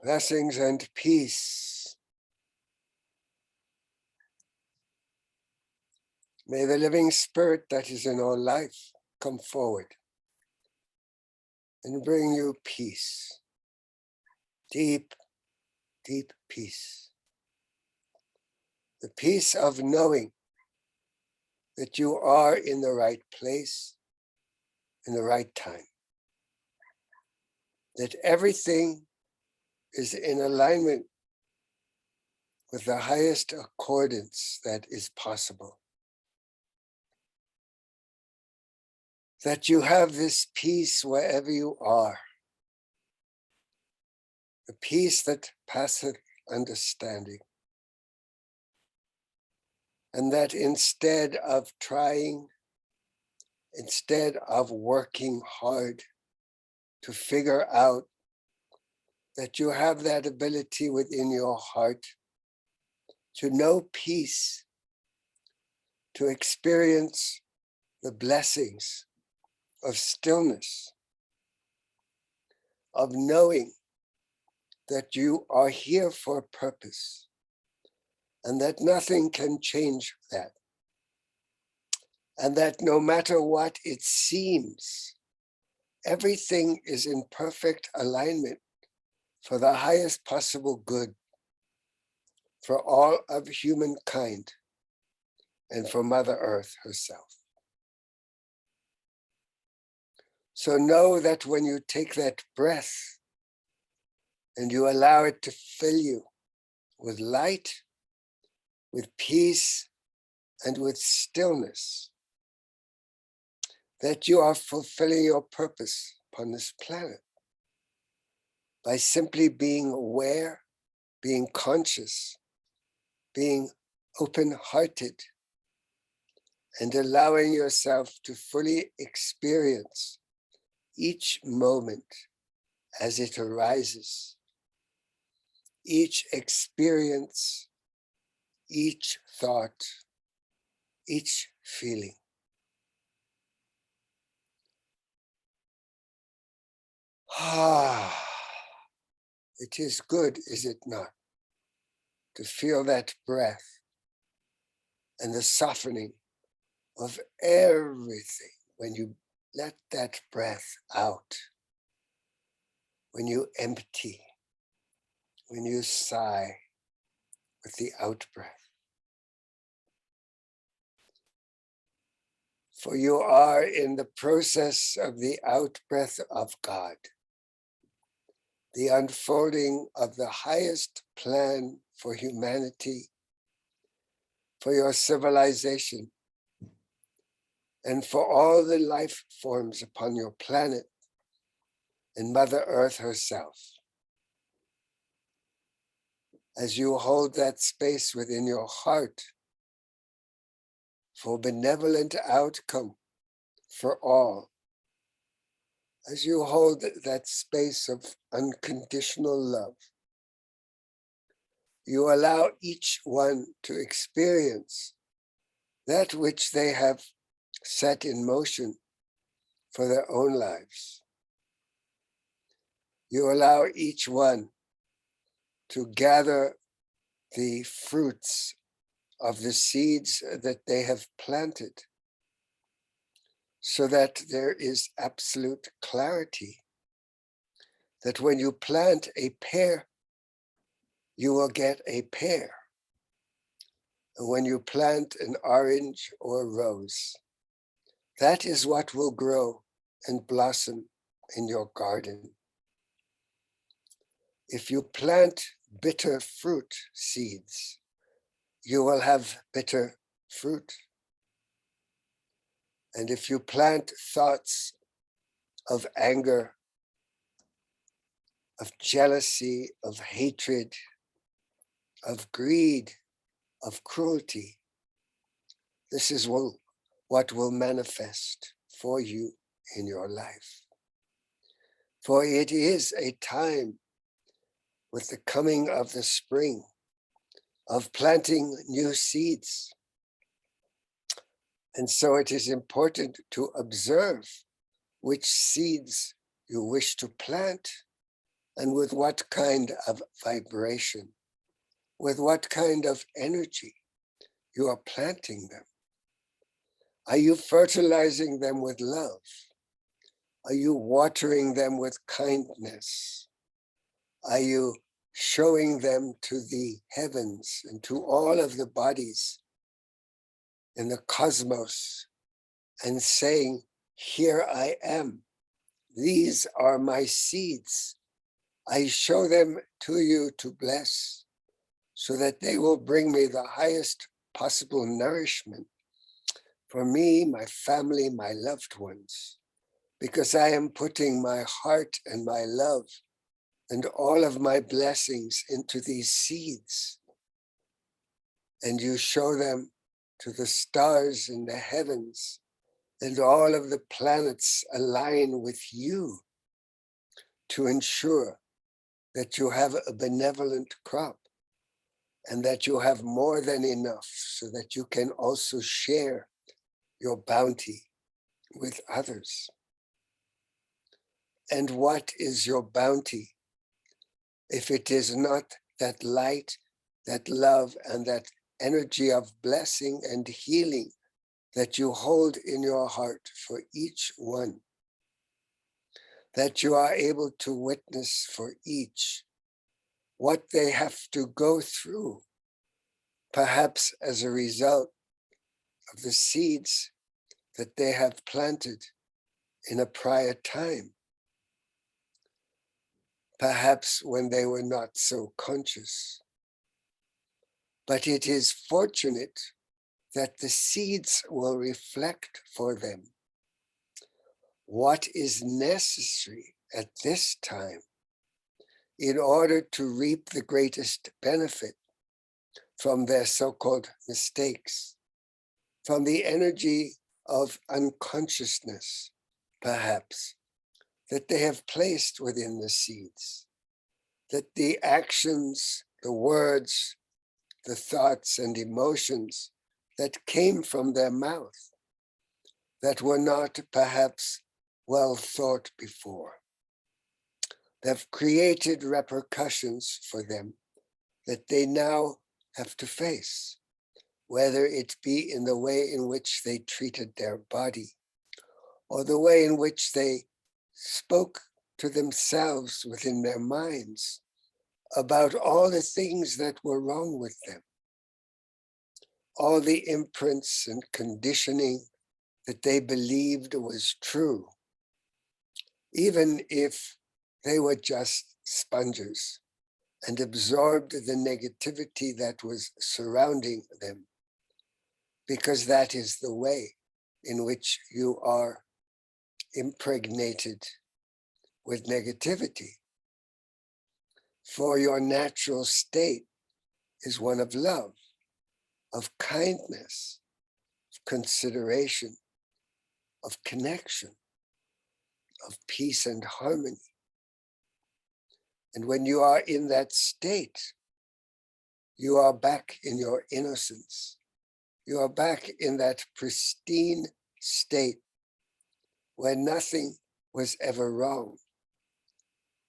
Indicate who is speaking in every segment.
Speaker 1: Blessings and peace. May the living spirit that is in our life come forward and bring you peace, deep, deep peace. The peace of knowing that you are in the right place, in the right time. That everything is in alignment with the highest accordance that is possible. That you have this peace wherever you are. The peace that passeth understanding. And that instead of trying, instead of working hard to figure out, that you have that ability within your heart to know peace, to experience the blessings of stillness, of knowing that you are here for a purpose and that nothing can change that. And that no matter what it seems, everything is in perfect alignment for the highest possible good for all of humankind and for Mother Earth herself. So know that when you take that breath and you allow it to fill you with light, with peace, and with stillness, that you are fulfilling your purpose upon this planet by simply being aware, being conscious, being open-hearted, and allowing yourself to fully experience each moment as it arises, each experience, each thought, each feeling. It is good, is it not, to feel that breath and the softening of everything when you let that breath out, when you empty, when you sigh with the out-breath. For you are in the process of the out-breath of God, the unfolding of the highest plan for humanity, for your civilization, and for all the life forms upon your planet and Mother Earth herself. As you hold that space within your heart for benevolent outcome for all, as you hold that space of unconditional love, you allow each one to experience that which they have set in motion for their own lives. You allow each one to gather the fruits of the seeds that they have planted, so that there is absolute clarity that when you plant a pear, you will get a pear. And when you plant an orange or a rose, that is what will grow and blossom in your garden. If you plant bitter fruit seeds, you will have bitter fruit. And if you plant thoughts of anger, of jealousy, of hatred, of greed, of cruelty, this is what will manifest for you in your life. For it is a time with the coming of the spring, of planting new seeds. And so it is important to observe which seeds you wish to plant and with what kind of vibration, with what kind of energy you are planting them. Are you fertilizing them with love? Are you watering them with kindness? Are you showing them to the heavens and to all of the bodies in the cosmos and saying, here I am. These are my seeds. I show them to you to bless, so that they will bring me the highest possible nourishment for me, my family, my loved ones, because I am putting my heart and my love and all of my blessings into these seeds. And you show them to the stars in the heavens, and all of the planets align with you to ensure that you have a benevolent crop and that you have more than enough so that you can also share your bounty with others. And what is your bounty if it is not that light, that love, and that energy of blessing and healing that you hold in your heart for each one, that you are able to witness for each what they have to go through, perhaps as a result of the seeds that they have planted in a prior time, perhaps when they were not so conscious. But it is fortunate that the seeds will reflect for them what is necessary at this time in order to reap the greatest benefit from their so-called mistakes, from the energy of unconsciousness, perhaps, that they have placed within the seeds, that the actions, the words, the thoughts and emotions that came from their mouth that were not perhaps well thought before, have created repercussions for them that they now have to face, whether it be in the way in which they treated their body, or the way in which they spoke to themselves within their minds about all the things that were wrong with them, all the imprints and conditioning that they believed was true, even if they were just sponges and absorbed the negativity that was surrounding them, because that is the way in which you are impregnated with negativity. For your natural state is one of love, of kindness, of consideration, of connection, of peace and harmony. And when you are in that state, you are back in your innocence. You are back in that pristine state where nothing was ever wrong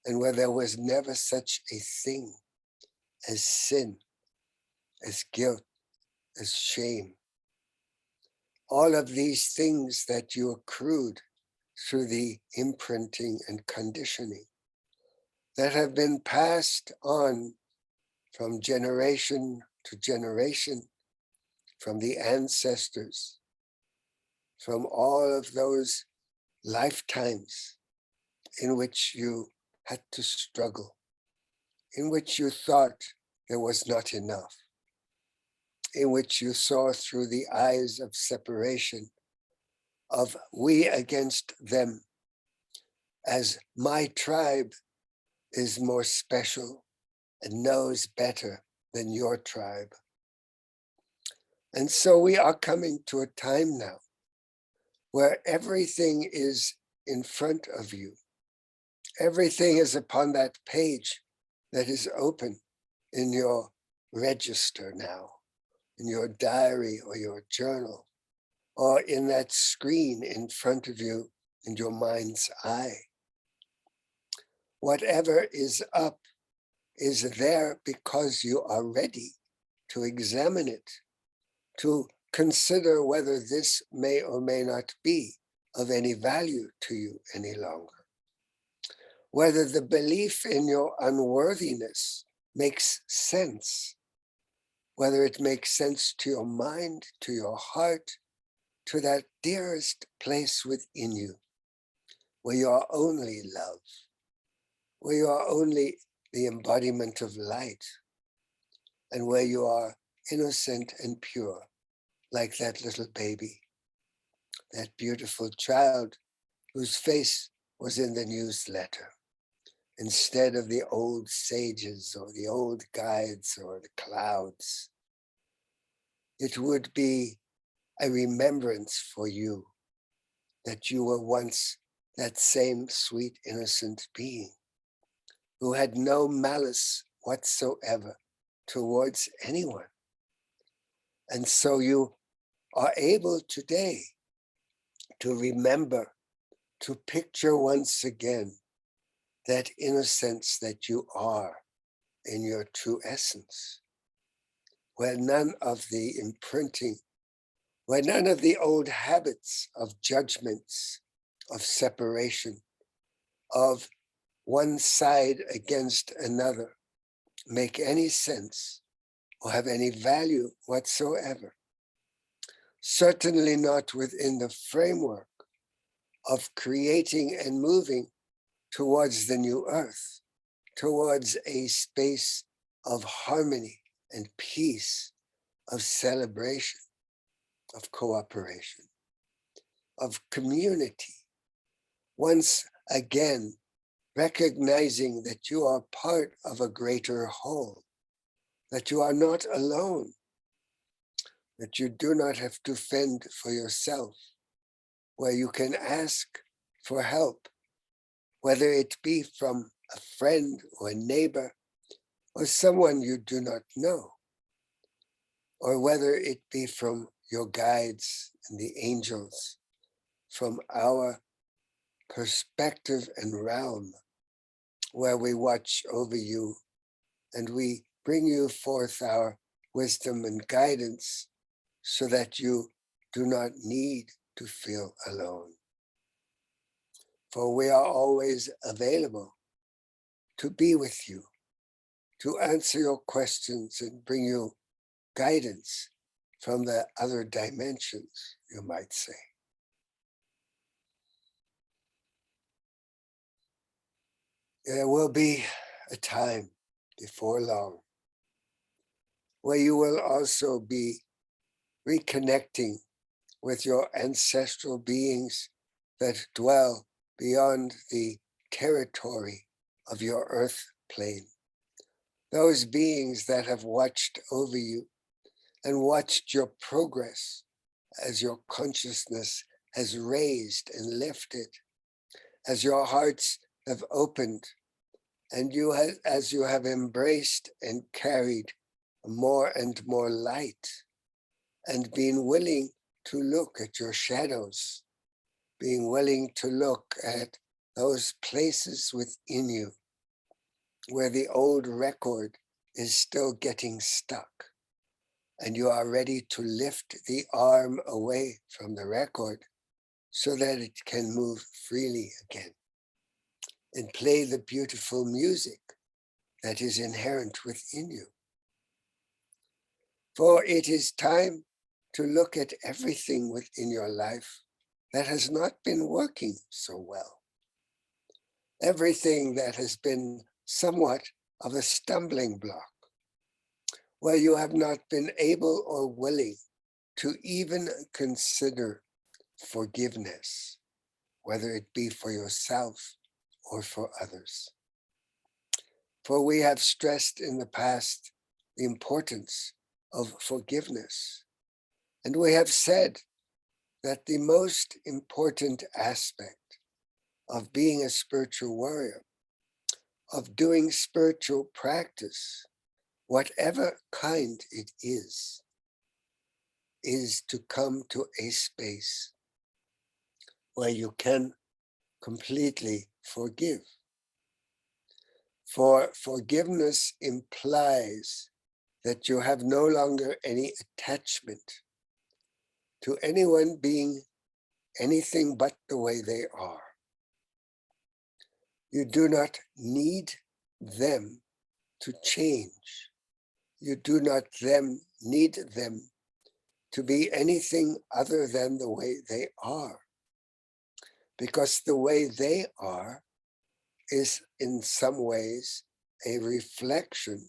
Speaker 1: and where there was never such a thing as sin, as guilt, as shame. All of these things that you accrued through the imprinting and conditioning that have been passed on from generation to generation, from the ancestors, from all of those lifetimes in which you had to struggle, in which you thought there was not enough, in which you saw through the eyes of separation, of we against them, as my tribe is more special and knows better than your tribe. And so we are coming to a time now where everything is in front of you. Everything is upon that page that is open in your register now, in your diary or your journal, or in that screen in front of you in your mind's eye. Whatever is up is there because you are ready to examine it, to consider whether this may or may not be of any value to you any longer, whether the belief in your unworthiness makes sense, whether it makes sense to your mind, to your heart, to that dearest place within you, where you are only love, where you are only the embodiment of light, and where you are innocent and pure, like that little baby, that beautiful child whose face was in the newsletter, instead of the old sages or the old guides or the clouds. It would be a remembrance for you that you were once that same sweet, innocent being who had no malice whatsoever towards anyone. And so you are able today to remember, to picture once again that innocence that you are in your true essence, where none of the imprinting, where none of the old habits of judgments, of separation, of one side against another make any sense or have any value whatsoever. Certainly not within the framework of creating and moving towards the new earth, towards a space of harmony and peace, of celebration, of cooperation, of community. Once again, recognizing that you are part of a greater whole, that you are not alone, that you do not have to fend for yourself, where you can ask for help, whether it be from a friend or a neighbor or someone you do not know, or whether it be from your guides and the angels, from our perspective and realm, where we watch over you and we bring you forth our wisdom and guidance so that you do not need to feel alone. For we are always available to be with you, to answer your questions and bring you guidance from the other dimensions, you might say. There will be a time before long where you will also be reconnecting with your ancestral beings that dwell beyond the territory of your earth plane. Those beings that have watched over you and watched your progress as your consciousness has raised and lifted, as your hearts have opened, and as you have embraced and carried more and more light, and been willing to look at your shadows, being willing to look at those places within you where the old record is still getting stuck, and you are ready to lift the arm away from the record so that it can move freely again and play the beautiful music that is inherent within you. For it is time to look at everything within your life that has not been working so well. Everything that has been somewhat of a stumbling block, where you have not been able or willing to even consider forgiveness, whether it be for yourself or for others. For we have stressed in the past the importance of forgiveness. And we have said that the most important aspect of being a spiritual warrior, of doing spiritual practice, whatever kind it is to come to a space where you can completely forgive. For forgiveness implies that you have no longer any attachment to anyone being anything but the way they are. You do not need them to change. You do not need them to be anything other than the way they are. Because the way they are is in some ways a reflection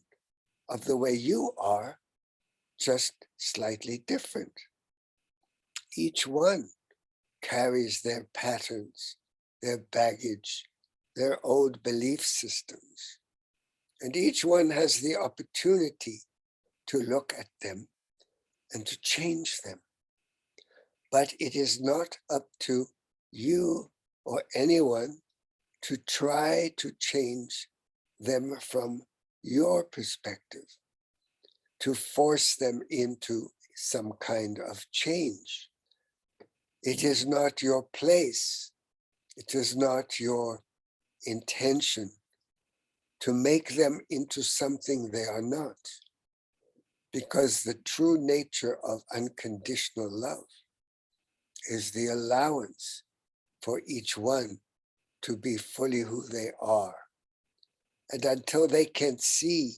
Speaker 1: of the way you are, just slightly different. Each one carries their patterns, their baggage, their old belief systems. And each one has the opportunity to look at them and to change them. But it is not up to you or anyone to try to change them from your perspective, to force them into some kind of change. It is not your place. It is not your intention to make them into something they are not. Because the true nature of unconditional love is the allowance for each one to be fully who they are. And until they can see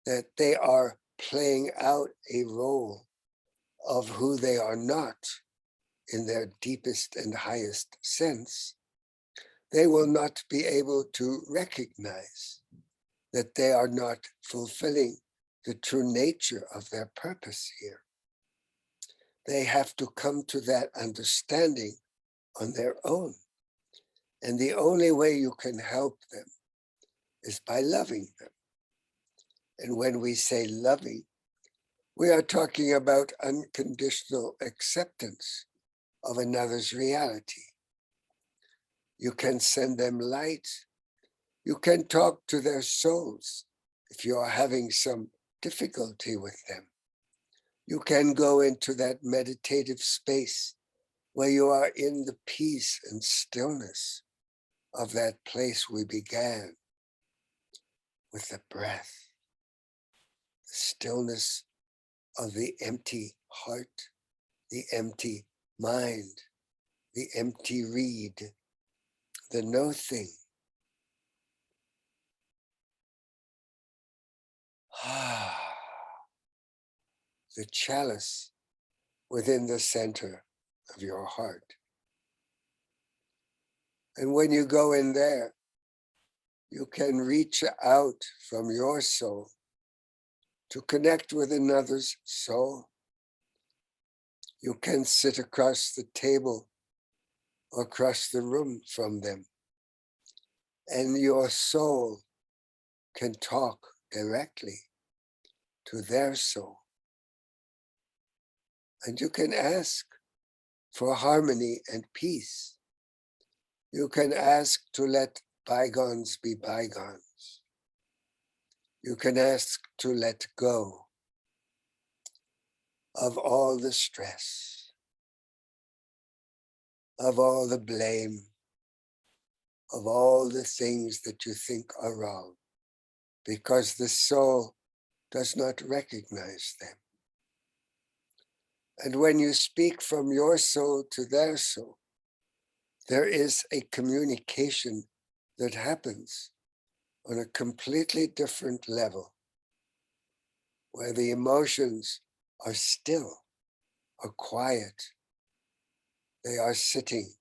Speaker 1: that they are playing out a role of who they are not in their deepest and highest sense, they will not be able to recognize that they are not fulfilling the true nature of their purpose here. They have to come to that understanding on their own. And the only way you can help them is by loving them. And when we say loving, we are talking about unconditional acceptance of another's reality. You can send them light. You can talk to their souls if you are having some difficulty with them. You can go into that meditative space where you are in the peace and stillness of that place we began with the breath, the stillness of the empty heart, the empty mind, the empty reed, the no thing. The chalice within the center of your heart. And when you go in there, you can reach out from your soul to connect with another's soul. You can sit across the table or across the room from them, and your soul can talk directly to their soul. And you can ask for harmony and peace. You can ask to let bygones be bygones. You can ask to let go of all the stress, of all the blame, of all the things that you think are wrong, because the soul does not recognize them. And when you speak from your soul to their soul, there is a communication that happens on a completely different level, where the emotions are still, are quiet. They are sitting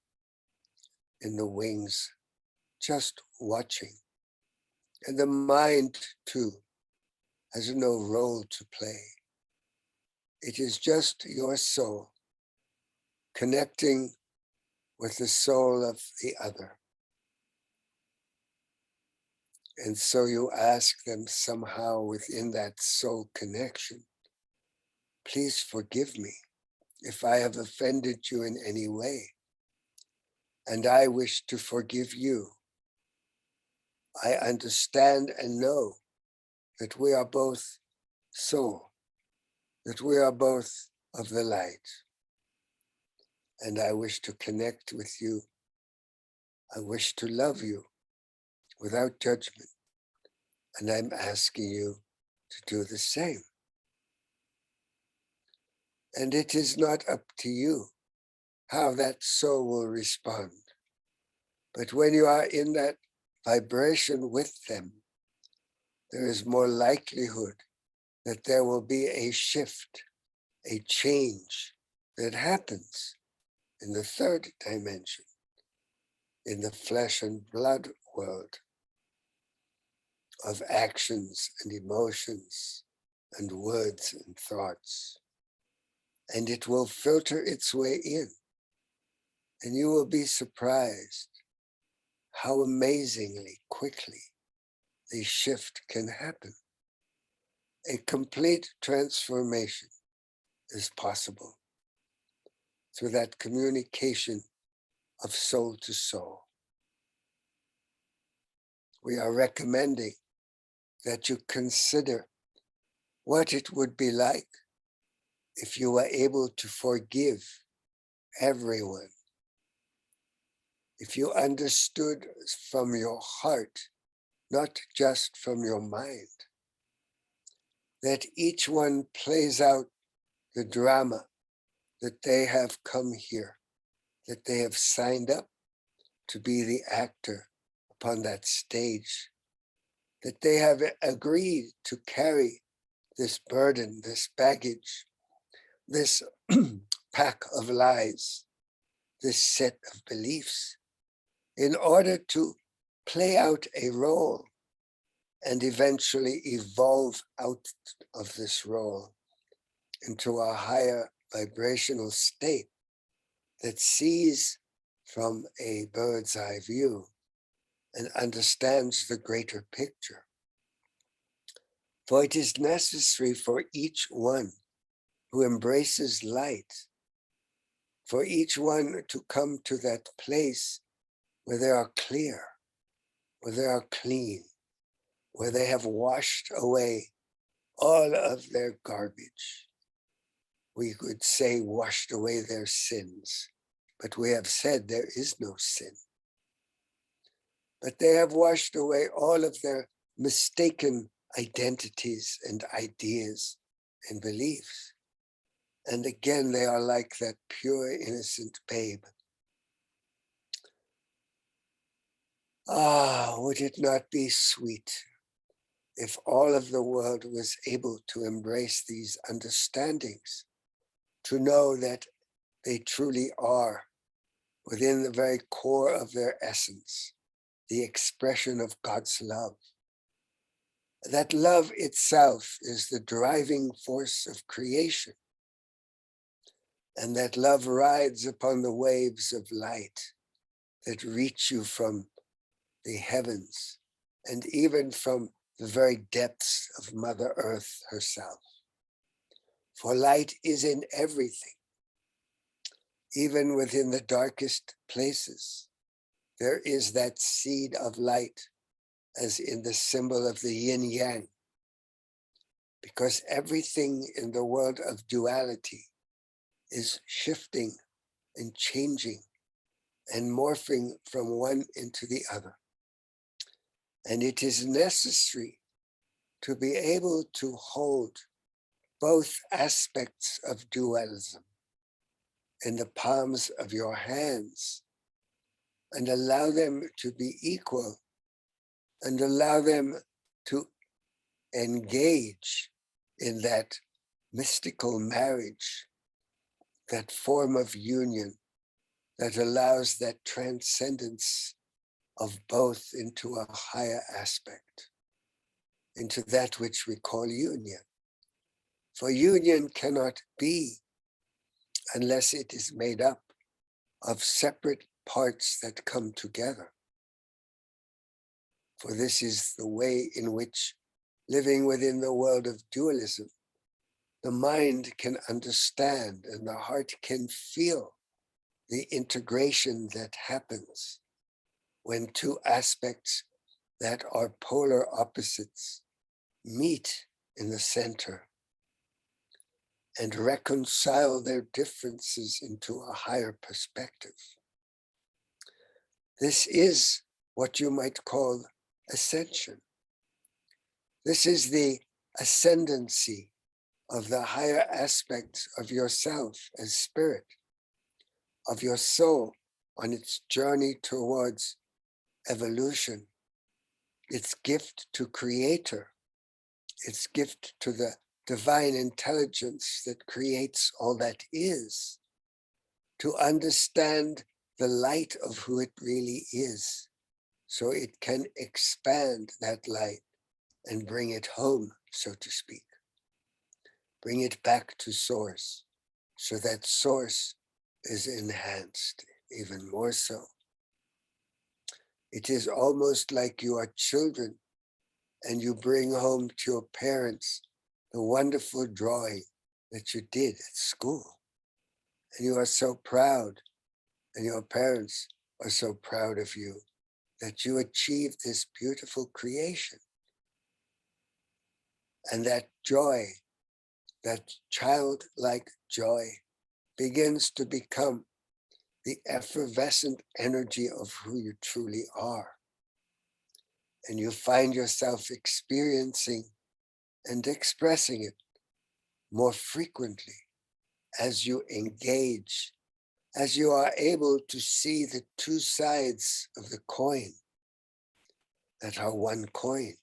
Speaker 1: in the wings, just watching. And the mind, too, has no role to play. It is just your soul connecting with the soul of the other. And so you ask them somehow within that soul connection, please forgive me if I have offended you in any way. And I wish to forgive you. I understand and know that we are both soul, that we are both of the light. And I wish to connect with you. I wish to love you without judgment. And I'm asking you to do the same. And it is not up to you how that soul will respond. But when you are in that vibration with them, there is more likelihood that there will be a shift, a change that happens in the third dimension, in the flesh and blood world of actions and emotions and words and thoughts. And it will filter its way in. And you will be surprised how amazingly quickly the shift can happen. A complete transformation is possible through that communication of soul to soul. We are recommending that you consider what it would be like if you were able to forgive everyone, if you understood from your heart, not just from your mind, that each one plays out the drama that they have come here, that they have signed up to be the actor upon that stage, that they have agreed to carry this burden, this baggage, this pack of lies, this set of beliefs, in order to play out a role and eventually evolve out of this role into a higher vibrational state that sees from a bird's eye view and understands the greater picture. For it is necessary for each one who embraces light, for each one to come to that place where they are clear, where they are clean, where they have washed away all of their garbage. We could say washed away their sins, but we have said there is no sin. But they have washed away all of their mistaken identities and ideas and beliefs. And again, they are like that pure, innocent babe. Ah, would it not be sweet if all of the world was able to embrace these understandings, to know that they truly are, within the very core of their essence, the expression of God's love. That love itself is the driving force of creation, and that love rides upon the waves of light that reach you from the heavens and even from the very depths of Mother Earth herself. For light is in everything, even within the darkest places. There is that seed of light, as in the symbol of the yin yang, because everything in the world of duality is shifting and changing and morphing from one into the other. And it is necessary to be able to hold both aspects of dualism in the palms of your hands and allow them to be equal and allow them to engage in that mystical marriage, that form of union that allows that transcendence of both into a higher aspect, into that which we call union. For union cannot be unless it is made up of separate parts that come together. For this is the way in which, living within the world of dualism, the mind can understand and the heart can feel the integration that happens when two aspects that are polar opposites meet in the center and reconcile their differences into a higher perspective. This is what you might call ascension. This is the ascendancy of the higher aspects of yourself as spirit, of your soul on its journey towards evolution, its gift to Creator, its gift to the divine intelligence that creates all that is, to understand the light of who it really is, so it can expand that light and bring it home, so to speak. Bring it back to source, so that source is enhanced even more so. It is almost like you are children and you bring home to your parents the wonderful drawing that you did at school. And you are so proud, and your parents are so proud of you that you achieved this beautiful creation. And that joy, that childlike joy, begins to become the effervescent energy of who you truly are. And you find yourself experiencing and expressing it more frequently as you engage, as you are able to see the two sides of the coin that are one coin,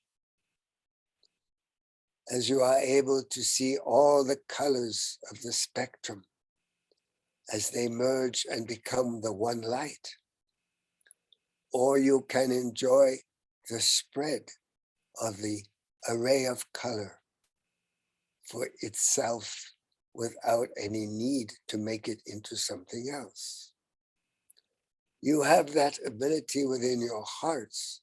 Speaker 1: as you are able to see all the colors of the spectrum as they merge and become the one light. Or you can enjoy the spread of the array of color for itself without any need to make it into something else. You have that ability within your hearts,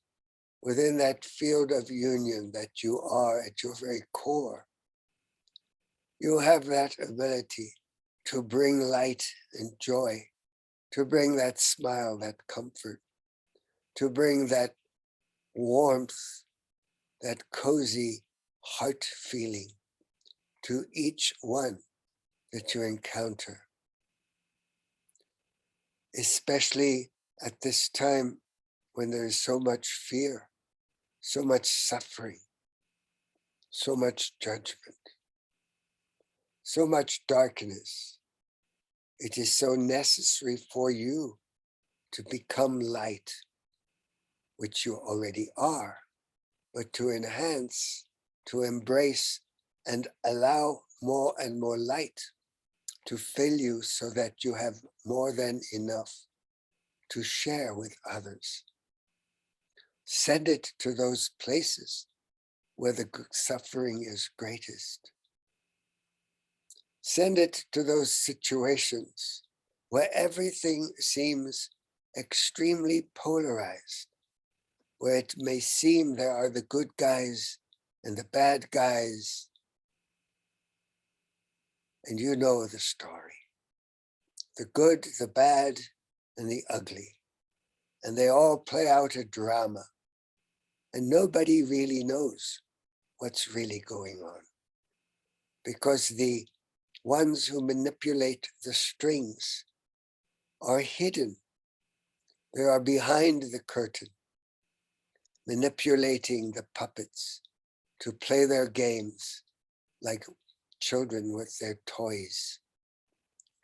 Speaker 1: within that field of union that you are at your very core. You have that ability to bring light and joy, to bring that smile, that comfort, to bring that warmth, that cozy heart feeling to each one that you encounter. Especially at this time when there is so much fear, so much suffering, so much judgment, so much darkness. It is so necessary for you to become light, which you already are, but to enhance, to embrace, and allow more and more light to fill you so that you have more than enough to share with others. Send it to those places where the suffering is greatest. Send it to those situations where everything seems extremely polarized, where it may seem there are the good guys and the bad guys. And you know the story. The good, the bad, and the ugly. And they all play out a drama. And nobody really knows what's really going on. Because the ones who manipulate the strings are hidden. They are behind the curtain, manipulating the puppets to play their games like children with their toys,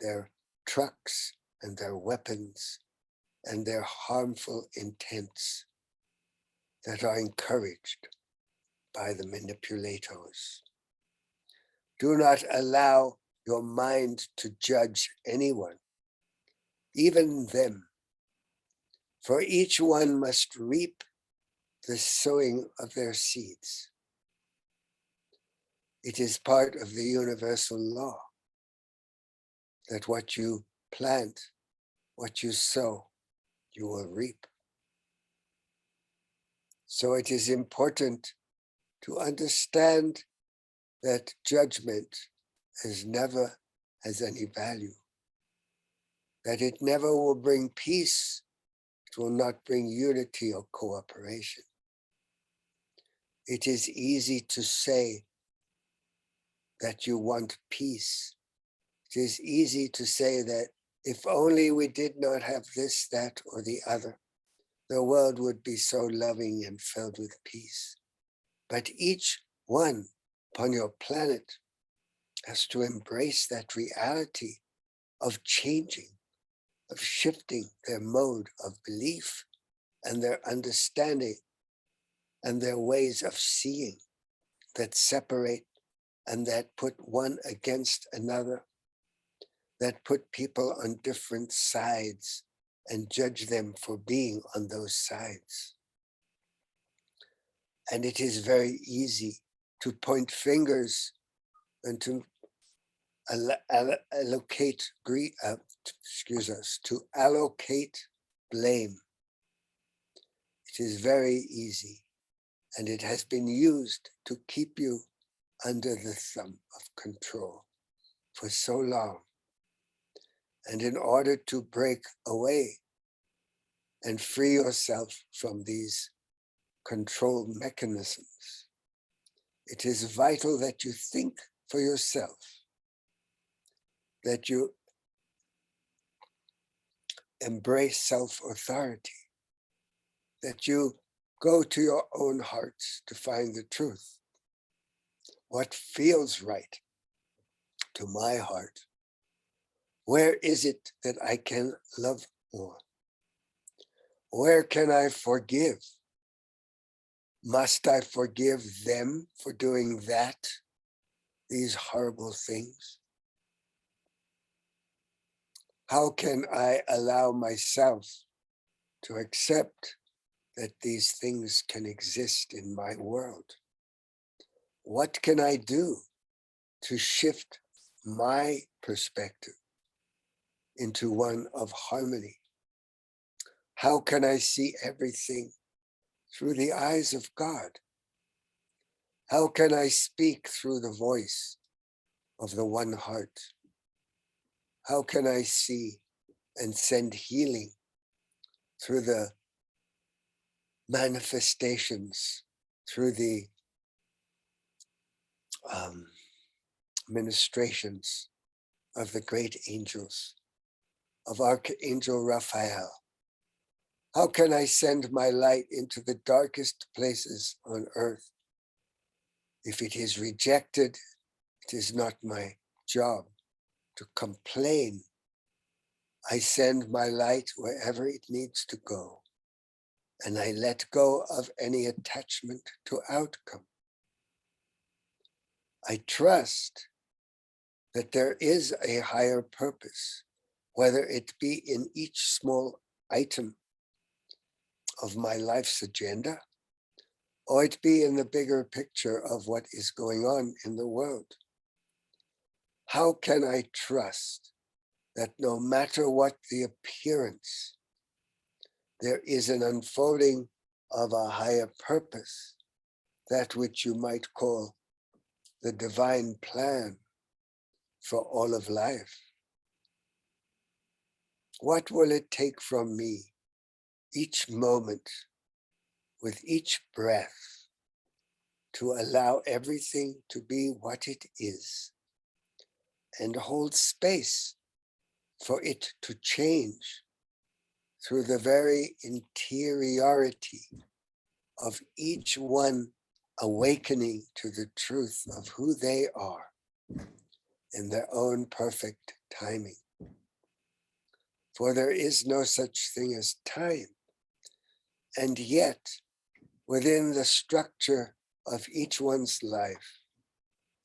Speaker 1: their trucks and their weapons and their harmful intents that are encouraged by the manipulators. Do not allow your mind to judge anyone, even them, for each one must reap the sowing of their seeds. It is part of the universal law that what you plant, what you sow, you will reap. So it is important to understand that judgment never has any value, that it never will bring peace, it will not bring unity or cooperation. It is easy to say that you want peace. It is easy to say that if only we did not have this, that, or the other, the world would be so loving and filled with peace. But each one upon your planet has to embrace that reality of changing, of shifting their mode of belief and their understanding and their ways of seeing that separate and that put one against another, that put people on different sides and judge them for being on those sides. And it is very easy to point fingers and to allocate to allocate blame. It is very easy, and it has been used to keep you under the thumb of control for so long. And in order to break away and free yourself from these control mechanisms, it is vital that you think for yourself, that you embrace self-authority, that you go to your own hearts to find the truth. What feels right to my heart? Where is it that I can love more? Where can I forgive? Must I forgive them for doing that, these horrible things? How can I allow myself to accept that these things can exist in my world? What can I do to shift my perspective into one of harmony? How can I see everything through the eyes of God? How can I speak through the voice of the one heart? How can I see and send healing through the manifestations, through the ministrations of the great angels, of Archangel Raphael? How can I send my light into the darkest places on earth? If it is rejected, it is not my job to complain. I send my light wherever it needs to go, and I let go of any attachment to outcome. I trust that there is a higher purpose, whether it be in each small item of my life's agenda, or it be in the bigger picture of what is going on in the world. How can I trust that no matter what the appearance, there is an unfolding of a higher purpose, that which you might call the divine plan for all of life? What will it take from me each moment, with each breath, to allow everything to be what it is and hold space for it to change through the very interiority of each one awakening to the truth of who they are in their own perfect timing? For there is no such thing as time. And yet, within the structure of each one's life,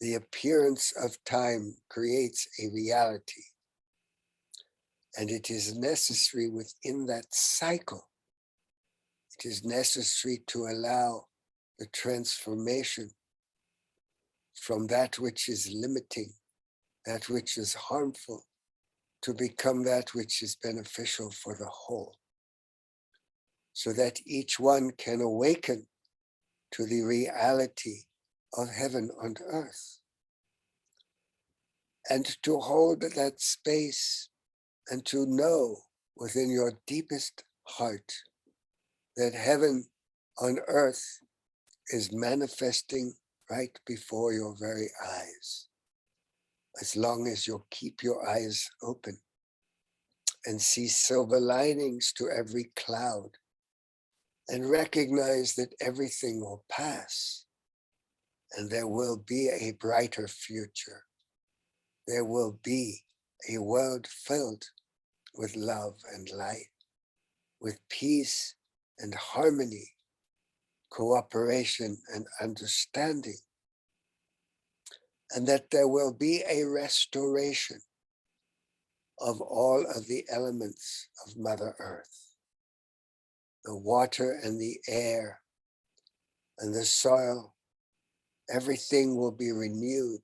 Speaker 1: the appearance of time creates a reality. And it is necessary within that cycle, it is necessary to allow the transformation from that which is limiting, that which is harmful, to become that which is beneficial for the whole, so that each one can awaken to the reality of heaven on earth, and to hold that space and to know within your deepest heart that heaven on earth is manifesting right before your very eyes, as long as you'll keep your eyes open and see silver linings to every cloud and recognize that everything will pass and there will be a brighter future. There will be a world filled with love and light, with peace and harmony, cooperation and understanding, and that there will be a restoration of all of the elements of Mother Earth, the water and the air and the soil. Everything will be renewed,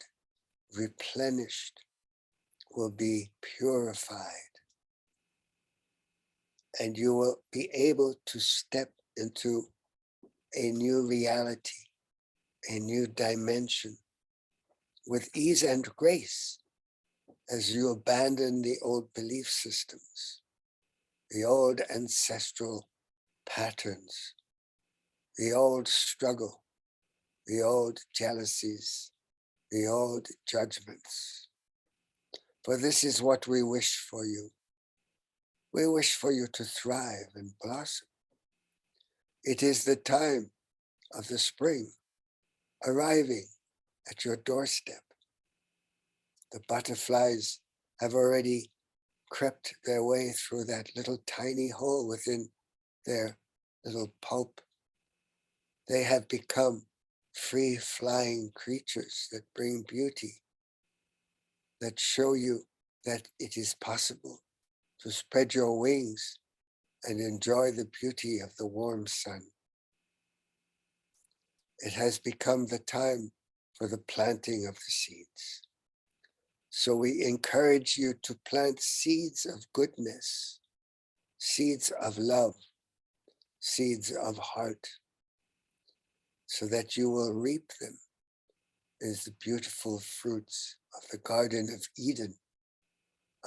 Speaker 1: replenished, will be purified, and you will be able to step into a new reality, a new dimension with ease and grace as you abandon the old belief systems, the old ancestral patterns, the old struggle, the old jealousies, the old judgments. For this is what we wish for you. We wish for you to thrive and blossom. It is the time of the spring arriving at your doorstep. The butterflies have already crept their way through that little tiny hole within their little pulp. They have become free-flying creatures that bring beauty, that show you that it is possible to spread your wings and enjoy the beauty of the warm sun. It has become the time for the planting of the seeds. So we encourage you to plant seeds of goodness, seeds of love, seeds of heart, so that you will reap them as the beautiful fruits of the Garden of Eden,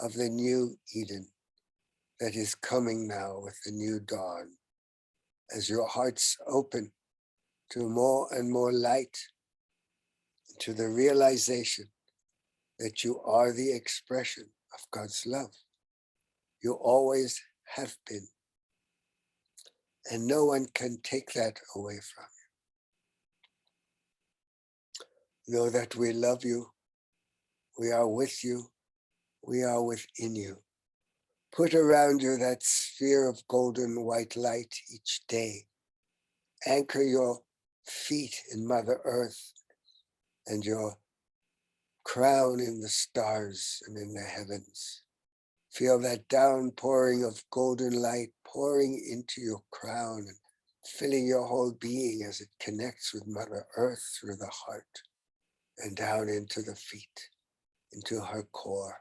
Speaker 1: of the new Eden that is coming now with the new dawn, as your hearts open to more and more light, to the realization that you are the expression of God's love. You always have been, and no one can take that away from you. Know that we love you, we are with you, we are within you. Put around you that sphere of golden white light each day. Anchor your feet in Mother Earth and your crown in the stars and in the heavens. Feel that downpouring of golden light pouring into your crown and filling your whole being as it connects with Mother Earth through the heart and down into the feet, into her core.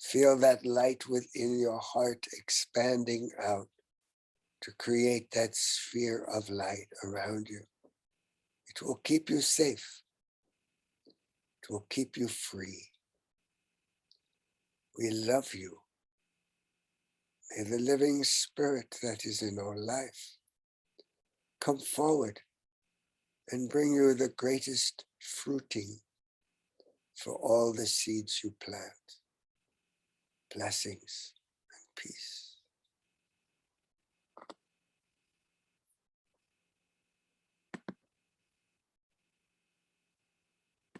Speaker 1: Feel that light within your heart expanding out to create that sphere of light around you. It will keep you safe. It will keep you free. We love you. May the living spirit that is in our life come forward and bring you the greatest fruiting for all the seeds you plant. Blessings and peace.